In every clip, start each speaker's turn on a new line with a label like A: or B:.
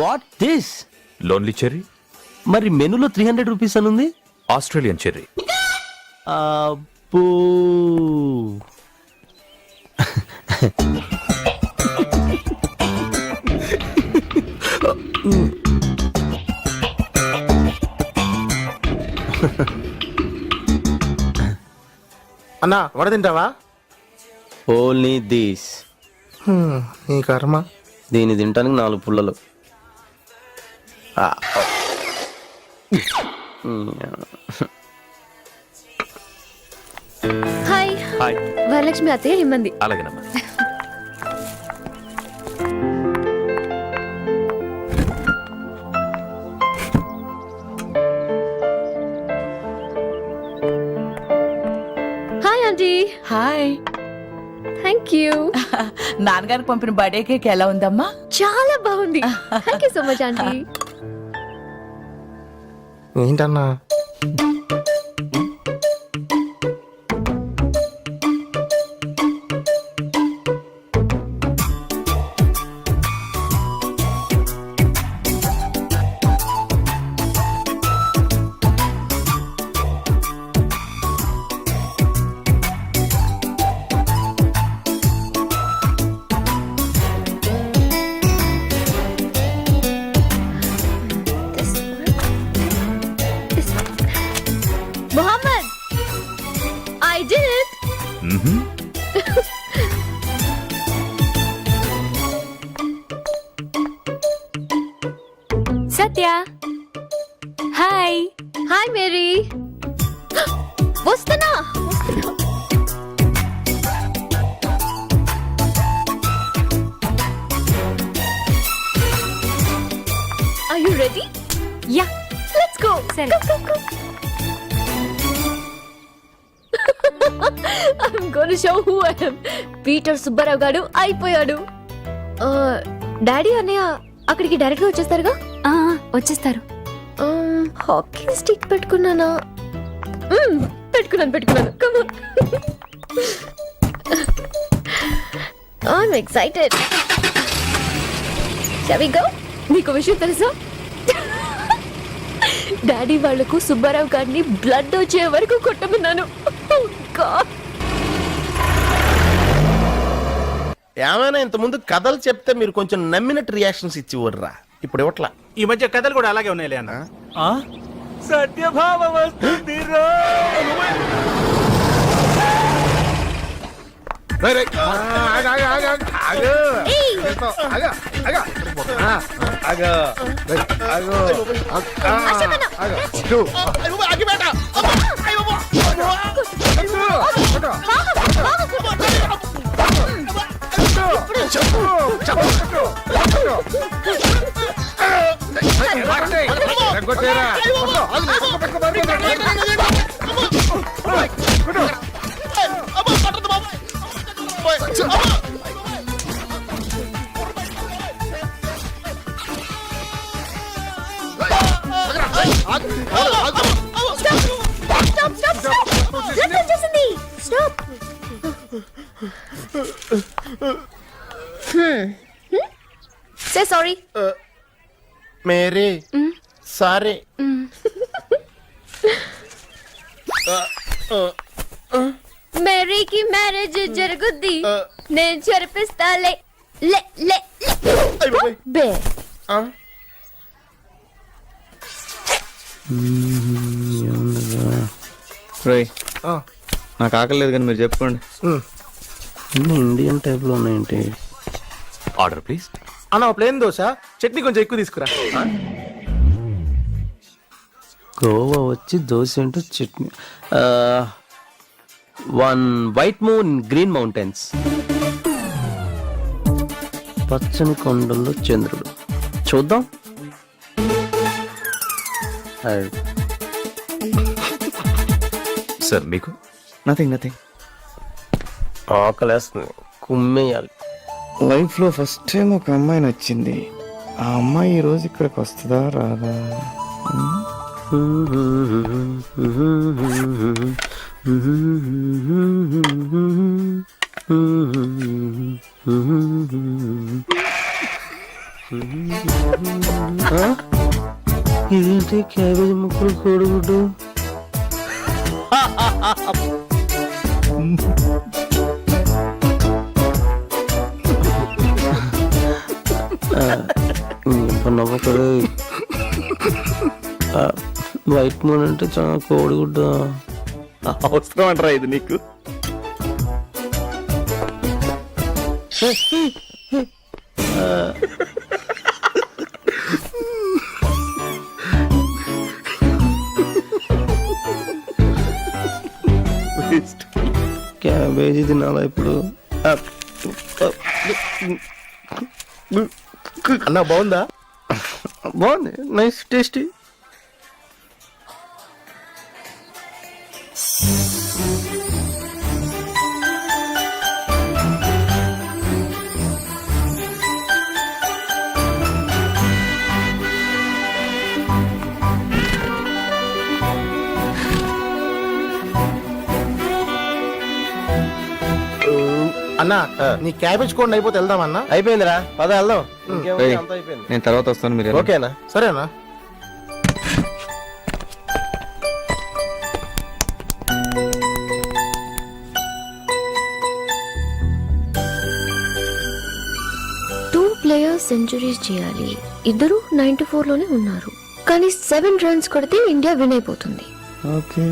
A: What this?
B: Lonely cherry.
A: మరి మెనూలో 300 rupees అని ఉంది.
B: Australian cherry.
A: అబ్బో.
C: అన్నా వడ తింటావా?
A: Only this.
C: నీ కర్మ.
A: దీన్ని తింటానికి 4 పుల్లలు.
D: హాయ్.
B: హాయ్.
D: వరలక్ష్మి అత్తయ్య ఇమ్మంది.
B: అలాగేనమ్మా.
D: Hi aunty.
E: Hi.
D: Thank you.
E: నాన్నగారికి పంపిన బర్త్డే కేక్ ఎలా ఉందమ్మా?
D: చాలా బాగుంది. Thank you so much aunty.
C: ఏంటన్నా?
D: Mohammed, I did it.
F: Satya. Hi.
D: Hi Mary. వస్తున్నా. Are you ready?
F: Yeah.
D: Let's go.
F: Sare.
D: Go. I'm gonna show who I am. Peter Subbarao గారు అయిపోయాడు. డాడీ అన్నయ్య అక్కడికి డైరెక్ట్ గా వచ్చేస్తారుగా?
F: వచ్చేస్తారు.
D: హాకింగ్ స్టిక్ పెట్టుకున్నానా? పెట్టుకున్నాను. Come on. I'm excited. Shall we go? నీకు విషయం తెలుసా? డాడీ వాళ్లకు సుబ్బారావు గారిని బ్లడ్ వచ్చే వరకు కొట్టమన్నాను.
C: ఏమైనా ఇంత ముందు కథలు చెప్తే మీరు కొంచెం నమ్మినట్టు రియాక్షన్స్ ఇచ్చివర్రా. ఇప్పుడు ఇవ్వట్లా.
G: ఈ మధ్య కథలు కూడా అలాగే ఉన్నాయిలే అన్న.
A: సత్యభామ వస్తుంది.
D: Say sorry.
C: Mary sorry.
D: మేరీకి మ్యారేజ్ జరుగుద్ది. నేను జరిపిస్తాలే. లే లే బే.
A: నాకు ఆకలి లేదు కానీ మీరు చెప్పుకోండి. ఇండియన్ టైప్ లో ఉన్నాయంటే.
B: Order please.
C: అన్న ప్లేన్ దోశ, చట్నీ కొంచెం ఎక్కువ తీసుకురా.
A: గోవా వచ్చి దోశ ఏంటో chutney. 1 white moon green mountains. పచ్చని కొండల్లో చంద్రుడు. చూద్దాం.
B: సార్ మీకు?
A: నథింగ్. ఆకలేస్తుంది.
C: కుమ్మేయాలి.
H: లైఫ్లో ఫస్ట్ టైం ఒక అమ్మాయి నచ్చింది. ఆ అమ్మాయి ఈ రోజు ఇక్కడికి వస్తుందా రాదా?
A: ఇదేంటి క్యాబేజ్ ముక్కలు కోడిగుడ్డు? నమ్మకడు వైట్ మూన్ అంటే చాలా కోడిగుడ్డు.
H: అవసరం అంటారా ఇది నీకు?
A: క్యాబేజీ తినాలా ఇప్పుడు?
C: అన్న బాగుందా?
A: బాగుంది, నైస్ టేస్టీ.
C: అన్న నీ క్యాబేజ్ కోడ్ అయిపోతే వెళ్దాం అన్న.
A: అయిపోయిందిరా, పద వెళ్దాం.
H: ఏయ్,
A: అంతా అయిపోయింది.
H: నేను తర్వాత వస్తాను, మీరు వెళ్ళండి.
A: ఓకేనా?
C: సరేనా?
D: టూ ప్లేయర్స్ సెంచరీస్ చేయాలి. ఇద్దరు 94 లోనే ఉన్నారు. కానీ 7 runs కొడితే ఇండియా విన్ అయిపోతుంది.
H: ఓకే.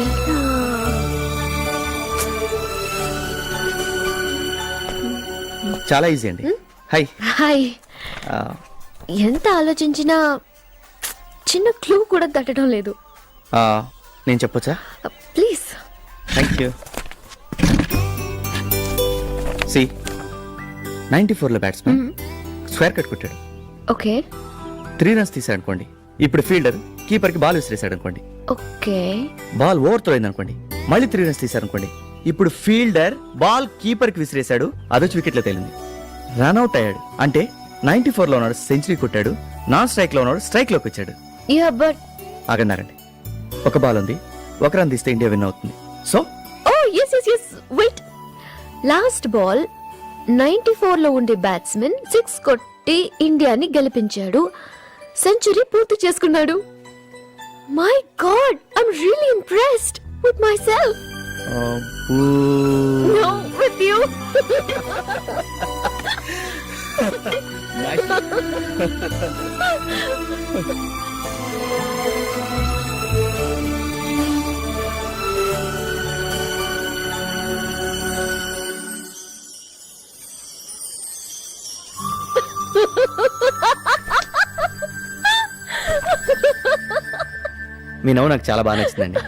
D: ఎలా?
H: చాలా ఈజీ అండి. హాయ్.
D: హాయ్. ఎంత ఆలోచించినా చిన్న క్లూ కూడా తట్టడం లేదు.
H: నేను చెప్పొచ్చా?
D: ప్లీజ్.
H: Thank you. సి 94లో బ్యాట్స్మెన్ స్క్వేర్ కట్ కొట్టాడు.
D: ఓకే
H: 3 runs తీసాడు అనుకోండి. ఇప్పుడు ఫీల్డర్ కీపర్ కి బాల్ విసిరేసాడు అనుకోండి.
D: ఓకే
H: బాల్ ఓవర్ త్రో అయింది అనుకోండి. మళ్ళీ 3 runs తీసారు అనుకోండి. ఇప్పుడు ఫీల్డర్ బాల్ కీపర్ కి విసిరేసాడు, అదొచ్చి వికెట్ లో తేలింది. రన్అట్ అయ్యాడు అంటే 94లో ఉన్నాడు, సెంచరీ కొట్టాడు. నాన్ స్ట్రైక్ లో ఉన్నాడు, స్ట్రైక్ లోకి వచ్చాడు.
D: యా బట్
H: ఆగన్నారండి. ఒక బాల్ ఉంది, ఒక రన్ తీస్తే ఇండియా విన్ అవుతుంది. So
D: oh yes yes yes wait. Last ball 94 లో ఉండే బ్యాట్స్మెన్ 6 కొట్టి ఇండియాని గెలిపించాడు, సెంచరీ పూర్తి చేసుకున్నాడు. My God, I'm really impressed with my self. No, with you.
H: మీ నవ్వు నాకు చాలా బాగా నచ్చిందండి.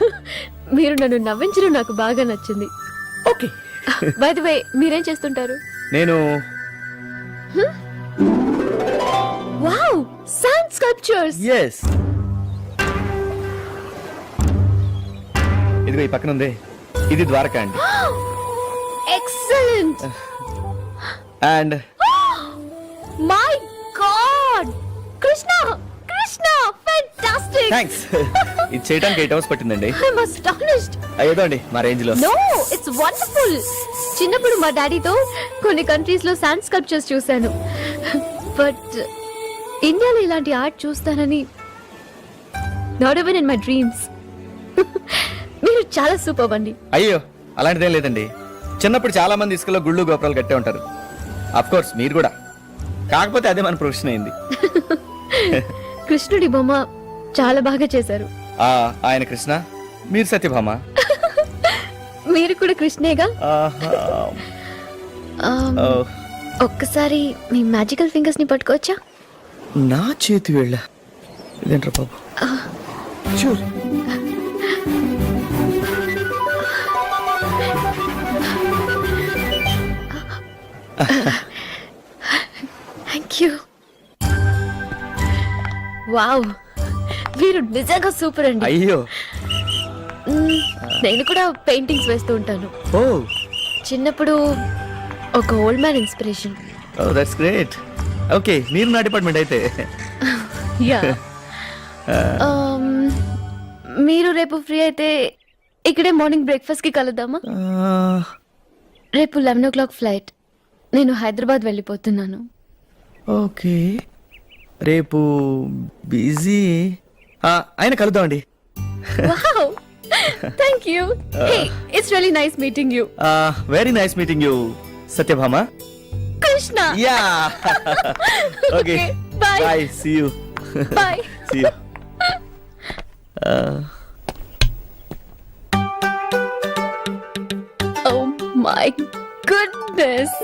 D: మీరు నన్ను నవ్వించడం నాకు బాగా నచ్చింది.
H: ఓకే.
D: బై ది వే, మీరేం చేస్తుంటారు?
H: నేను
D: వావ్, శాండ్ స్కల్ప్చర్స్.
H: ఎస్, ఇదిగో ఈ పక్కన ఉంది, ఇది ద్వారకా అండి.
D: Excellent.
H: And
D: my God, Krishna Krishna, fantastic.
H: Thanks. ఇది చేయడానికి 8 hours పట్టిందండి.
D: I'm astonished.
H: అయ్యేదో అండి మా రేంజ్ లో.
D: No, it's wonderful. చిన్నప్పుడు మా డాడీతో కొన్ని కంట్రీస్ లో శాండ్ స్కల్ప్చర్స్ చూశాను, బట్ ఇండియాలో ఇలాంటి ఆర్ట్ చూస్తానని not even in my dreams. మీరు చాలా సూపర్ అండి.
H: అయ్యో అలాంటిదేం లేదండి. చిన్నప్పుడు చాలా మంది ఇసుకలో గుళ్ళు గోపురాలు కట్టే ఉంటారు. అఫ్ కోర్స్ మీరు కూడా, కాకపోతే అదే మన ప్రొఫెషన్ అయింది.
D: కృష్ణుడి బొమ్మ చాలా బాగా చేశారు.
H: ఆయన కృష్ణ, మీరు సత్యభామ.
D: మీరు కూడా కృష్ణేగా.
H: ఆహా.
D: ఒక్కసారి మీ మ్యాజికల్ ఫింగర్స్ ని పట్టుకోవచ్చా?
H: నా చేతి వెళ్ళ ఇదేంట్రా బాబు. చూడు.
D: Thank you. వావ్, మీరు నిజంగా సూపర్ అండి.
H: అయ్యో,
D: నేను కూడా పెయింటింగ్స్ వేస్తూ ఉంటాను.
H: ఓ
D: చిన్నప్పుడు ఒక old man inspiration.
H: Oh that's great. Okay, మీరు నా డిపార్ట్మెంట్ అయితే.
D: యా. మీరు రేపు ఫ్రీ అయితే ఇక్కడే మార్నింగ్ బ్రేక్ఫాస్ట్ కి కలుద్దామా? రేపు 11 o'clock ఫ్లైట్. నేను హైదరాబాద్ వెళ్ళిపోతున్నాను.
H: ఓకే, రేపు బిజీ ఆయన కలుద్దామండి.
D: Wow, thank you. Hey, it's really nice meeting you.
H: Very nice meeting you Satyabhama.
D: Krishna.
H: Yeah. Okay,
D: bye.
H: Bye, see you.
D: Bye.
H: See you.
D: Oh my goodness.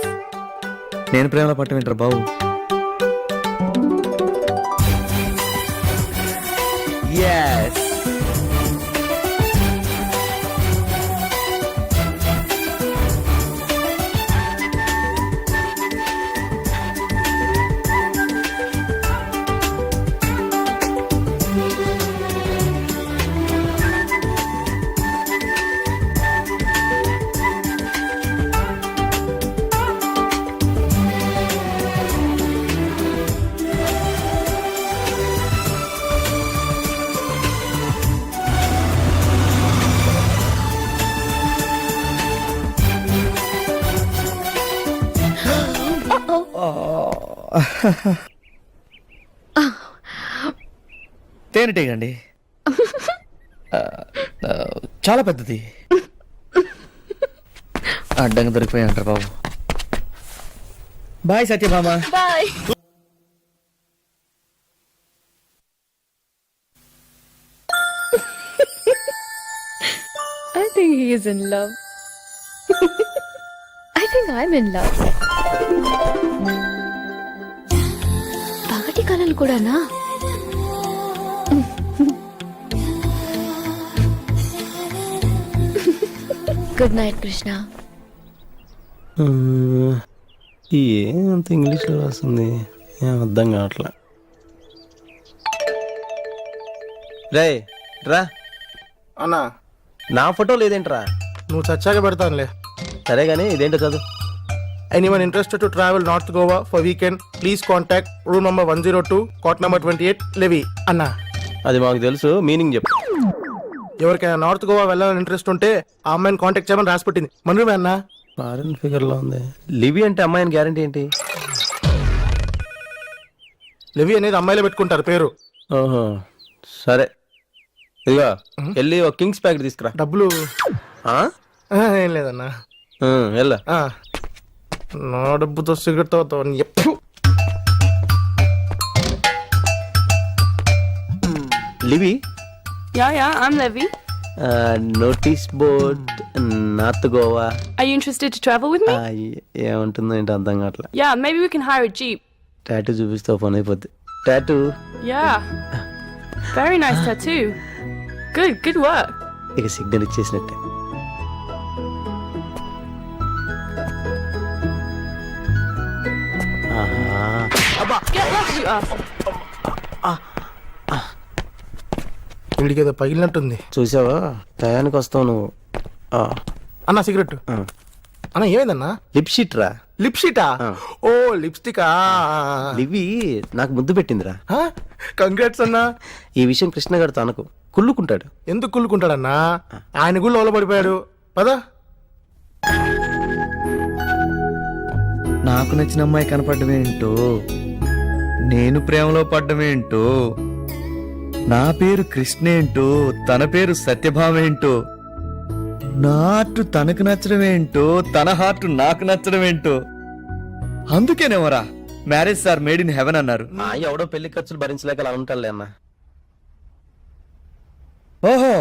H: నేను ప్రేమలో పట్టం వింటారు బాబు. Yes. తేనెటీగండి, చాలా పెద్దది. అడ్డంగా దొరికిపోయి అంటారు బాబు. Bye Satyabhama.
D: Bye. I think he is in love. I think I'm in love. పగటి కలలు కూడానా? Good night Krishna.
A: ఏమంత ఇంగ్లీష్లో రాస్తుంది, ఏం అర్థం కావట్లా. రే రా
C: అన్నా,
A: నా ఫోటో లేదేంట్రా?
C: నువ్వు చచ్చాక పెడతానులే.
A: సరే గానీ ఇదేంటో చదువు.
C: Anyone interested to travel North Goa for weekend, please contact room number 102, cot number 28, Levy. అన్నా,
A: అది మాకు తెలుసు, మీనింగ్ చెప్పు.
C: ఎవరికైనా నార్త్ గోవా వెళ్ళాలని ఇంట్రెస్ట్ ఉంటే ఆ అమ్మాయిని కాంటాక్ట్ చేయమని రాసి పెట్టింది. మనమే అన్నా.
A: ఫారెన్ ఫిగర్ లో ఉంది. లివి అంటే అమ్మాయిని గ్యారంటీ ఏంటి?
C: లెవీ అనేది అమ్మాయిలో పెట్టుకుంటారు పేరు.
A: ఓహో సరే, ఇదిగో వెళ్ళి ఒక కింగ్స్ ప్యాకెట్ తీసుకురా.
C: డబ్బులు
A: ఆ?
C: ఏం లేదన్నా.
A: వెళ్ళా.
C: నా డబ్బుతో సిగరెట్ తో ఎప్పుడు
A: Levy.
I: Yeah, I'm Levy.
A: Notice board north Goa.
I: Are you interested to travel with me?
A: ఏముంటుందో ఏంటో అర్థం కావట్లా.
I: Yeah, maybe we can hire a Jeep.
A: Tattoo చూపిస్తే పని అయిపోద్ది. Tattoo.
I: Yeah. Very nice tattoo. Good work.
A: ఇక signal ఇచ్చేసినట్టే.
I: Get lost, you ass.
C: వీడికి ఏదో పగిలినట్టుంది.
A: చూసావా, టయానికి వస్తావు నువ్వు.
C: అన్నా సిగరెట్. అన్నా ఏమైందన్నా?
A: లిప్షిట్ రా.
C: లిప్షిటా? ఓ లిప్స్టికా.
A: లివి నాకు ముద్దు పెట్టిందిరా.
C: కంగ్రాట్స్ అన్నా.
A: ఈ విషయం కృష్ణ గారితో అనకు, కుళ్ళుకుంటాడు.
C: ఎందుకు కుళ్ళుకుంటాడన్నా? ఆయన గుళ్ళు ఓలబడిపోయాడు. పదా.
H: నాకు నచ్చిన అమ్మాయి కనపడమేంటో, నేను ప్రేమలో పడ్డమేంటో, నా పేరు కృష్ణేంటో, తన పేరు సత్యభామేంటో, నా హార్ట్ తనకు నచ్చడమేంటో, తన హార్ట్ నాకు నచ్చడమేంటో. అందుకేనేమరా marriages are made in heaven అన్నారు.
A: ఎవడో పెళ్లి ఖర్చులు భరించలేక అలా ఉంటాడులే అన్న.
H: ఓహో,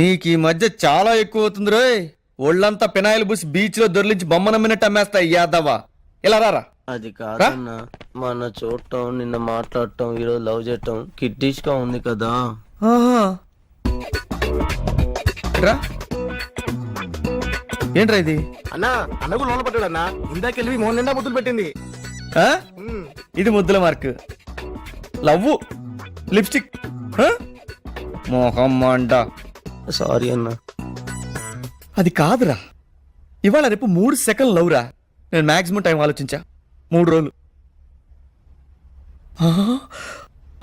H: నీకు ఈ మధ్య చాలా ఎక్కువ అవుతుంది రోయ్. ఒళ్ళంతా పినాయిల్ బూసి బీచ్ లో దొర్లించి బొమ్మ నమ్మినట్టు అమ్మేస్తా యాదవా. ఇలా రారా.
A: అది కాదన్నా, మన చూడటం, నిన్న మాట్లాడటం, ఈరోజు లవ్ చేయటం కిడ్డిష్ గా ఉంది కదా.
H: ఆహా. రా. ఏంట్రా ఇది?
C: అన్నా అన్నకు లోన పడ్డాడు అన్నా. ఇందాకెళ్ళి మోహన్ నిండా ముద్దులు పెట్టింది.
H: ఆ? ఇది ముద్దుల మార్క్. Love lipstick.
A: సారీ అన్నా.
H: అది కాదురా, ఇవాళ రేపు 3 సెకండ్ లవ్రా. నేను మాక్సిమం టైం ఆలోచించా 3 రోజులు.